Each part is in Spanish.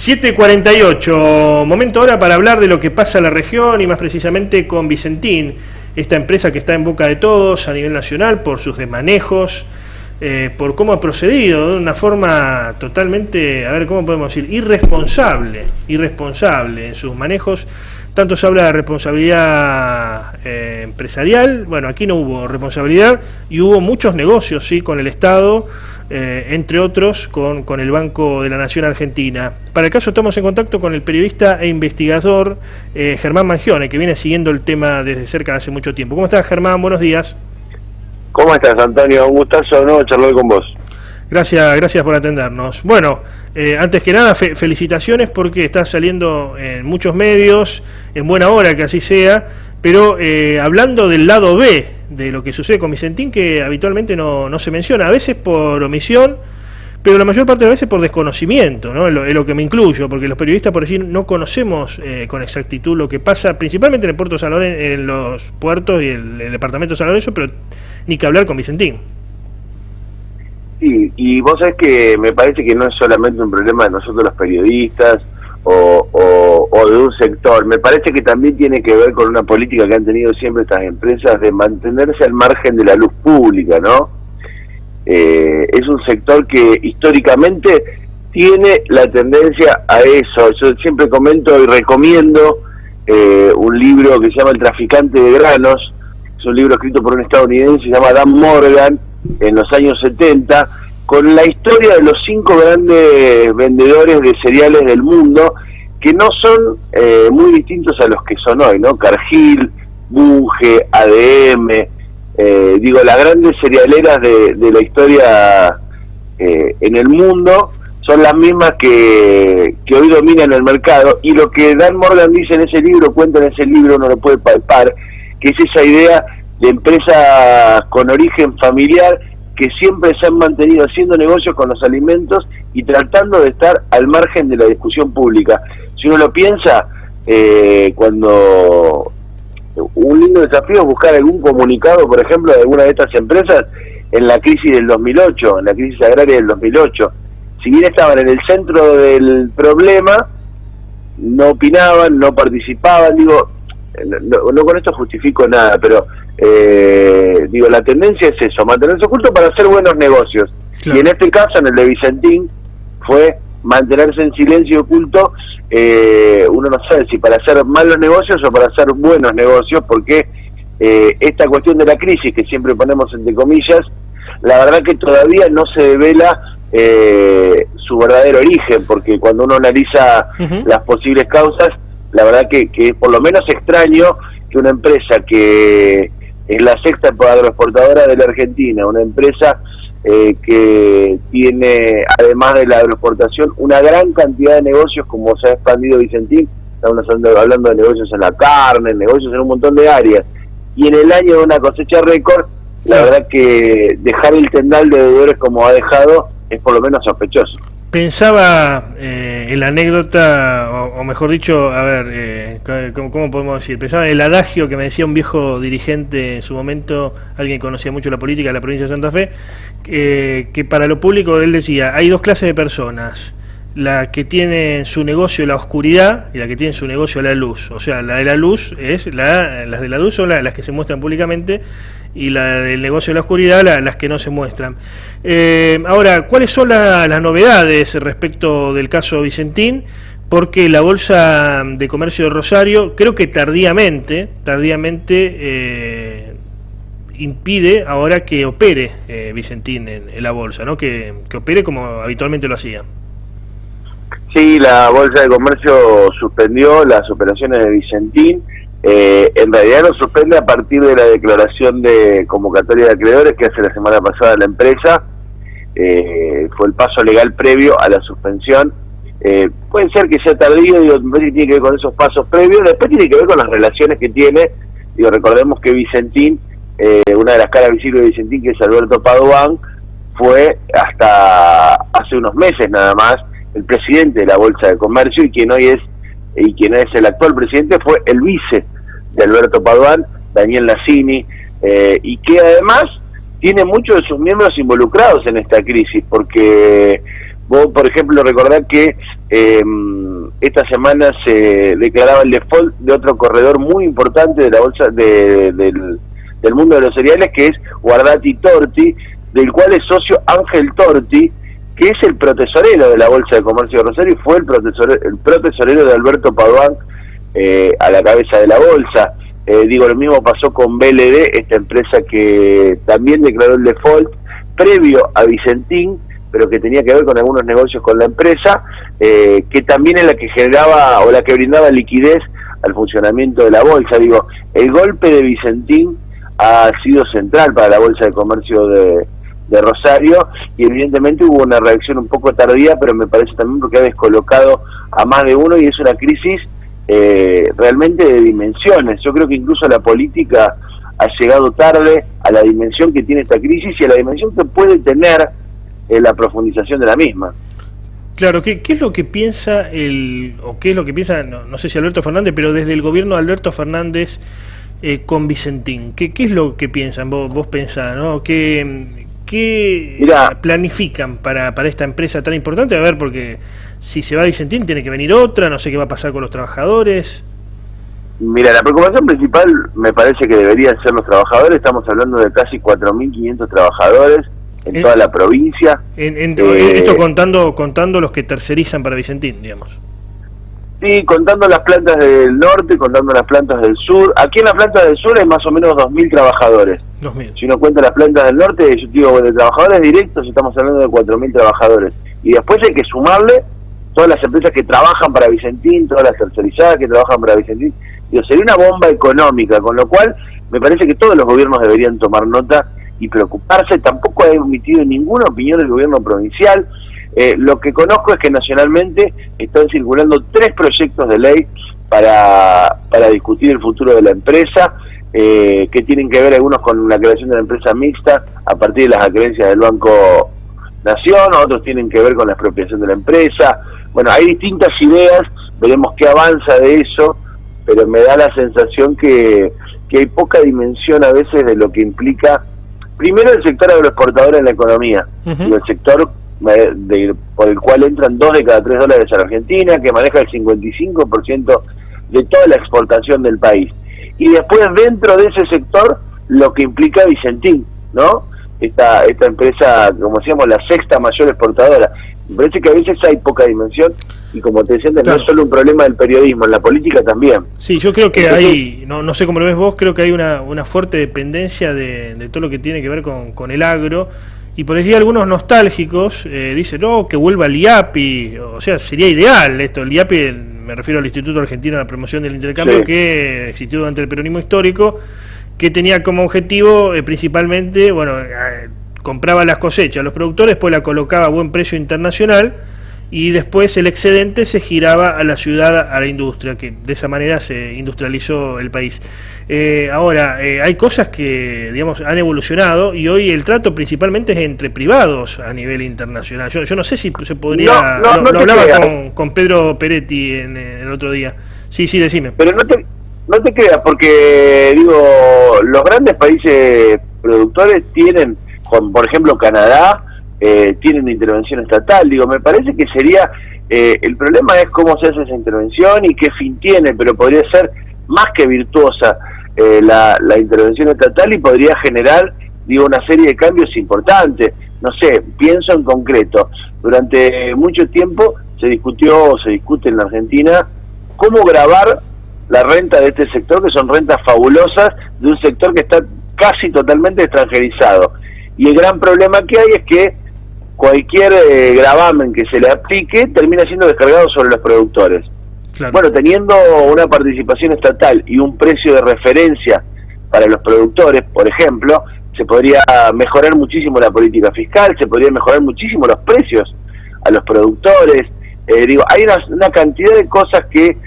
7:48, momento ahora para hablar de lo que pasa en la región y más precisamente con Vicentín, esta empresa que está en boca de todos a nivel nacional por sus desmanejos, por cómo ha procedido de una forma totalmente, a ver, ¿cómo podemos decir? Irresponsable en sus manejos. Tanto se habla de responsabilidad empresarial, bueno, aquí no hubo responsabilidad y hubo muchos negocios, sí, con el Estado, entre otros con el Banco de la Nación Argentina. Para el caso estamos en contacto con el periodista e investigador Germán Mangione, que viene siguiendo el tema desde cerca hace mucho tiempo. ¿Cómo estás, Germán? Buenos días. ¿Cómo estás, Antonio? Un gustazo, ¿no?, charlar con vos. Gracias por atendernos. Bueno, antes que nada, felicitaciones porque estás saliendo en muchos medios, en buena hora que así sea, pero hablando del lado B de lo que sucede con Vicentín, que habitualmente no se menciona, a veces por omisión, pero la mayor parte de las veces por desconocimiento, ¿no? Es lo que me incluyo, porque los periodistas, por decir, no conocemos con exactitud lo que pasa, principalmente en el puerto de San Lorenzo, en los puertos y el departamento de San Lorenzo, pero ni que hablar con Vicentín. Sí, y vos sabés que me parece que no es solamente un problema de nosotros los periodistas o de un sector, me parece que también tiene que ver con una política que han tenido siempre estas empresas de mantenerse al margen de la luz pública, ¿no? Es un sector que históricamente tiene la tendencia a eso. Yo siempre comento y recomiendo un libro que se llama El traficante de granos, es un libro escrito por un estadounidense, se llama Dan Morgan, en los años 70, con la historia de los 5 grandes vendedores de cereales del mundo, que no son muy distintos a los que son hoy, ¿no? Cargill, Bunge, ADM, las grandes cerealeras de la historia en el mundo son las mismas que hoy dominan el mercado, y lo que Dan Morgan dice en ese libro, cuenta en ese libro, uno lo puede palpar, que es esa idea de empresas con origen familiar que siempre se han mantenido haciendo negocios con los alimentos y tratando de estar al margen de la discusión pública. Si uno lo piensa, cuando un lindo desafío es buscar algún comunicado, por ejemplo, de alguna de estas empresas en la crisis del 2008, en la crisis agraria del 2008. Si bien estaban en el centro del problema, no opinaban, no participaban, no con esto justifico nada, pero la tendencia es eso, mantenerse oculto para hacer buenos negocios. Claro. Y en este caso, en el de Vicentín, fue mantenerse en silencio oculto, uno no sabe si para hacer malos negocios o para hacer buenos negocios, porque esta cuestión de la crisis, que siempre ponemos entre comillas, la verdad que todavía no se devela su verdadero origen, porque cuando uno analiza las posibles causas, la verdad que es por lo menos extraño que una empresa que es la 6ª agroexportadora de la Argentina, una empresa que tiene, además de la agroexportación, una gran cantidad de negocios, como se ha expandido Vicentín, estamos hablando de negocios en la carne, negocios en un montón de áreas, y en el año de una cosecha récord, la verdad que dejar el tendal de deudores como ha dejado es por lo menos sospechoso. Pensaba en la anécdota, o mejor dicho, a ver, ¿cómo podemos decir? Pensaba en el adagio que me decía un viejo dirigente en su momento, alguien que conocía mucho la política de la provincia de Santa Fe, que para lo público él decía, hay 2 clases de personas, la que tiene su negocio en la oscuridad y la que tiene su negocio en la luz. O sea, la de la luz las de la luz son las que se muestran públicamente, y la del negocio de la oscuridad las que no se muestran. Ahora, ¿cuáles son las novedades respecto del caso Vicentín? Porque la Bolsa de Comercio de Rosario, creo que tardíamente impide ahora que opere Vicentín en la bolsa, ¿no? Que opere como habitualmente lo hacía. Sí, la Bolsa de Comercio suspendió las operaciones de Vicentín. En realidad lo suspende a partir de la declaración de convocatoria de acreedores que hace la semana pasada la empresa. Fue el paso legal previo a la suspensión. Puede ser que sea tardío, tiene que ver con esos pasos previos, después tiene que ver con las relaciones que tiene. Recordemos que Vicentín, una de las caras visibles de Vicentín, que es Alberto Padovan, fue hasta hace unos meses nada más el presidente de la Bolsa de Comercio, y quien es el actual presidente fue el vice de Alberto Padovan, Daniel Nassini, y que además tiene muchos de sus miembros involucrados en esta crisis, porque Vos, por ejemplo, recordás que esta semana se declaraba el default de otro corredor muy importante de la bolsa del mundo de los cereales, que es Guardati Torti, del cual es socio Ángel Torti, que es el protesorero de la Bolsa de Comercio de Rosario y fue el protesorero de Alberto Paduan a la cabeza de la bolsa. Lo mismo pasó con BLD, esta empresa que también declaró el default previo a Vicentín, pero que tenía que ver con algunos negocios con la empresa, que también es la que generaba o la que brindaba liquidez al funcionamiento de la bolsa. El golpe de Vicentín ha sido central para la Bolsa de Comercio de Rosario, y evidentemente hubo una reacción un poco tardía, pero me parece también porque ha descolocado a más de uno, y es una crisis realmente de dimensiones. Yo creo que incluso la política ha llegado tarde a la dimensión que tiene esta crisis y a la dimensión que puede tener la profundización de la misma. Claro, ¿qué es lo que piensa no sé si Alberto Fernández, pero desde el gobierno de Alberto Fernández con Vicentín? ¿Qué es lo que piensan? Vos pensás, ¿no? ¿Qué planifican para esta empresa tan importante? A ver, porque si se va Vicentín tiene que venir otra, no sé qué va a pasar con los trabajadores. Mira, la preocupación principal me parece que deberían ser los trabajadores. Estamos hablando de casi 4.500 trabajadores en toda la provincia. Esto contando los que tercerizan para Vicentín, digamos. Sí, contando las plantas del norte, contando las plantas del sur. Aquí en las plantas del sur hay más o menos 2.000 trabajadores. 2.000. Si uno cuenta las plantas del norte, yo digo, de trabajadores directos estamos hablando de 4.000 trabajadores. Y después hay que sumarle todas las empresas que trabajan para Vicentín, todas las tercerizadas que trabajan para Vicentín. Sería una bomba económica, con lo cual me parece que todos los gobiernos deberían tomar nota y preocuparse. Tampoco he emitido ninguna opinión del gobierno provincial. Lo que conozco es que nacionalmente están circulando 3 proyectos de ley para discutir el futuro de la empresa, que tienen que ver algunos con la creación de la empresa mixta a partir de las acreencias del Banco Nación, otros tienen que ver con la expropiación de la empresa. Bueno, hay distintas ideas, veremos qué avanza de eso, pero me da la sensación que hay poca dimensión a veces de lo que implica, primero, el sector agroexportador en la economía, y el sector por el cual entran 2 de cada 3 dólares a la Argentina, que maneja el 55% de toda la exportación del país. Y después, dentro de ese sector, lo que implica Vicentín, ¿no? Esta empresa, como decíamos, la 6ª mayor exportadora. Me parece que a veces hay poca dimensión, y como te decía antes, claro, no es solo un problema del periodismo, en la política también. Sí, yo creo que hay, no sé cómo lo ves vos, creo que hay una fuerte dependencia de todo lo que tiene que ver con el agro, y por decir algunos nostálgicos dicen, no, que vuelva el IAPI, o sea, sería ideal esto. El IAPI, me refiero al Instituto Argentino de la Promoción del Intercambio, sí, que existió durante el peronismo histórico, que tenía como objetivo principalmente, compraba las cosechas a los productores, después la colocaba a buen precio internacional, y después el excedente se giraba a la ciudad, a la industria, que de esa manera se industrializó el país. Ahora, hay cosas que, digamos, han evolucionado, y hoy el trato principalmente es entre privados a nivel internacional. Yo no sé si se podría... Lo hablaba con Pedro Peretti el otro día. Sí, decime. Pero no te creas, porque, los grandes países productores tienen, por ejemplo, Canadá, tienen intervención estatal. Me parece que sería, el problema es cómo se hace esa intervención y qué fin tiene, pero podría ser más que virtuosa la intervención estatal, y podría generar, una serie de cambios importantes. No sé, pienso en concreto, durante mucho tiempo se discute en la Argentina cómo gravar la renta de este sector, que son rentas fabulosas de un sector que está casi totalmente extranjerizado. Y el gran problema que hay es que cualquier gravamen que se le aplique termina siendo descargado sobre los productores. Claro. Bueno, teniendo una participación estatal y un precio de referencia para los productores, por ejemplo, se podría mejorar muchísimo la política fiscal, se podría mejorar muchísimo los precios a los productores. Hay una cantidad de cosas que,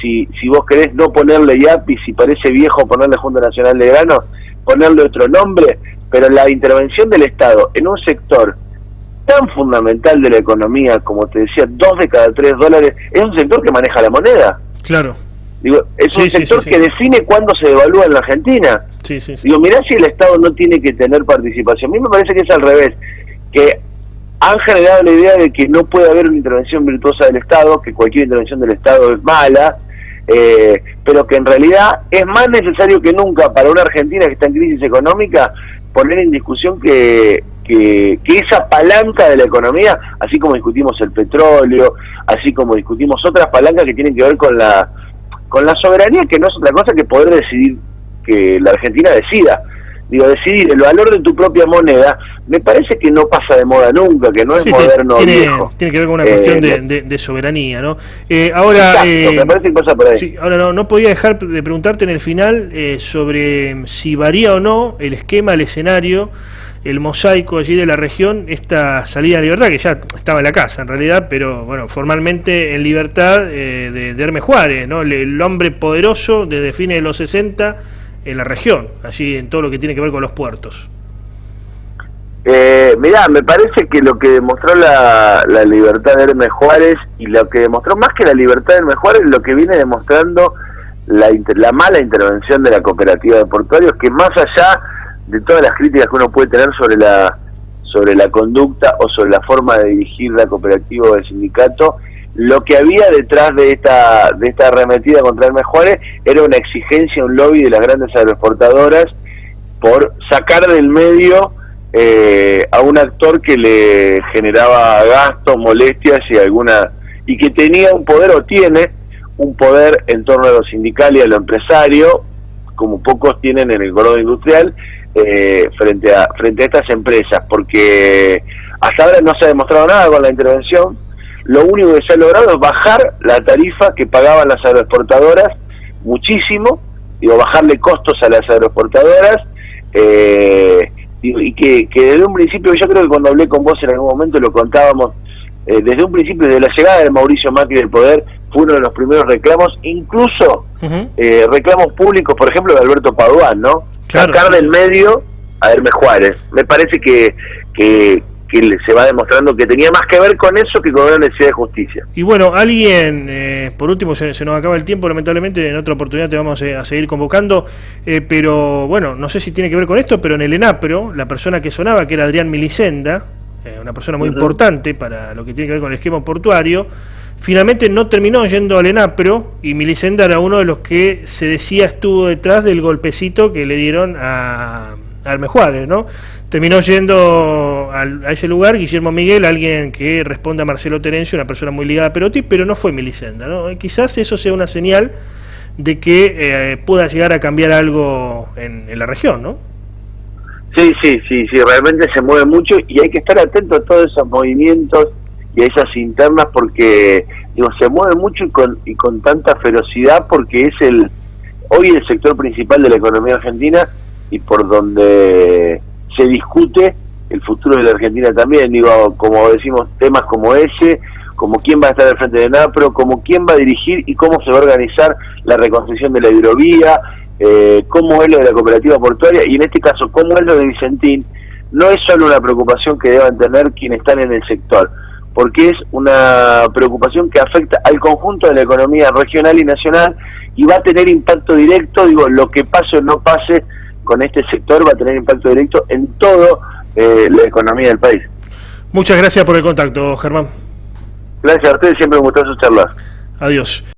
si vos querés no ponerle IAPI, si parece viejo ponerle Junta Nacional de Granos, ponerle otro nombre, pero la intervención del Estado en un sector tan fundamental de la economía, como te decía, 2 de cada 3 dólares, es un sector que maneja la moneda. Claro. Es un sector que define cuándo se devalúa en la Argentina. Sí. Mirá si el Estado no tiene que tener participación. A mí me parece que es al revés, que han generado la idea de que no puede haber una intervención virtuosa del Estado, que cualquier intervención del Estado es mala, pero que en realidad es más necesario que nunca para una Argentina que está en crisis económica poner en discusión que esa palanca de la economía, así como discutimos el petróleo, así como discutimos otras palancas que tienen que ver con la soberanía, que no es otra cosa que poder decidir, que la Argentina decida. Digo, decidir el valor de tu propia moneda, me parece que no pasa de moda nunca, que no es moderno o viejo. Tiene que ver con una cuestión de soberanía, ¿no? Ahora, exacto, me parece que pasa por ahí. Sí, ahora no podía dejar de preguntarte en el final sobre si varía o no el esquema, el escenario, el mosaico allí de la región, esta salida a libertad, que ya estaba en la casa en realidad, pero bueno, formalmente en libertad de Hermes Juárez, ¿no? El hombre poderoso desde fines de los 60 en la región, allí en todo lo que tiene que ver con los puertos. Mirá, me parece que lo que demostró la libertad de Hermes Juárez, y lo que demostró más que la libertad de Hermes Juárez, lo que viene demostrando la mala intervención de la cooperativa de portuarios, que más allá de todas las críticas que uno puede tener sobre la conducta o sobre la forma de dirigir la cooperativa o el sindicato, lo que había detrás de esta arremetida contra Hermes Juárez era una exigencia, un lobby de las grandes agroexportadoras por sacar del medio a un actor que le generaba gastos, molestias y que tenía un poder, o tiene un poder en torno a lo sindical y a lo empresario, como pocos tienen en el cordón industrial, frente a estas empresas, porque hasta ahora no se ha demostrado nada con la intervención. Lo único que se ha logrado es bajar la tarifa que pagaban las agroexportadoras muchísimo, bajarle costos a las agroexportadoras, y que desde un principio, yo creo que cuando hablé con vos en algún momento lo contábamos, desde un principio, desde la llegada de Mauricio Macri del poder, fue uno de los primeros reclamos, incluso reclamos públicos, por ejemplo, de Alberto Paduán, ¿no? Claro, sacar del medio a Hermes Juárez. Me parece que se va demostrando que tenía más que ver con eso que con una necesidad de justicia. Y bueno, alguien, por último, se nos acaba el tiempo, lamentablemente, en otra oportunidad te vamos a seguir convocando, pero bueno, no sé si tiene que ver con esto, pero en el ENAPRO, la persona que sonaba, que era Adrián Milicenda, una persona muy importante para lo que tiene que ver con el esquema portuario, finalmente no terminó yendo al ENAPRO, y Milicenda era uno de los que se decía estuvo detrás del golpecito que le dieron a Hermes Juárez, ¿no? Terminó yendo a ese lugar Guillermo Miguel, alguien que responde a Marcelo Terencio, una persona muy ligada a Perotti, pero no fue Milicenda, ¿no? Quizás eso sea una señal de que pueda llegar a cambiar algo en la región, ¿no? Sí, realmente se mueve mucho y hay que estar atento a todos esos movimientos y a esas internas, porque se mueve mucho y con tanta ferocidad, porque es hoy el sector principal de la economía argentina y por donde se discute el futuro de la Argentina también. Como decimos, temas como ese, como quién va a estar al frente de NAPRO, como quién va a dirigir y cómo se va a organizar la reconstrucción de la hidrovía, cómo es lo de la cooperativa portuaria, y en este caso cómo es lo de Vicentín. No es solo una preocupación que deban tener quienes están en el sector, porque es una preocupación que afecta al conjunto de la economía regional y nacional, y va a tener impacto directo. Lo que pase o no pase con este sector va a tener impacto directo en toda la economía del país. Muchas gracias por el contacto, Germán. Gracias a ustedes, siempre me gustó sus charlas. Adiós.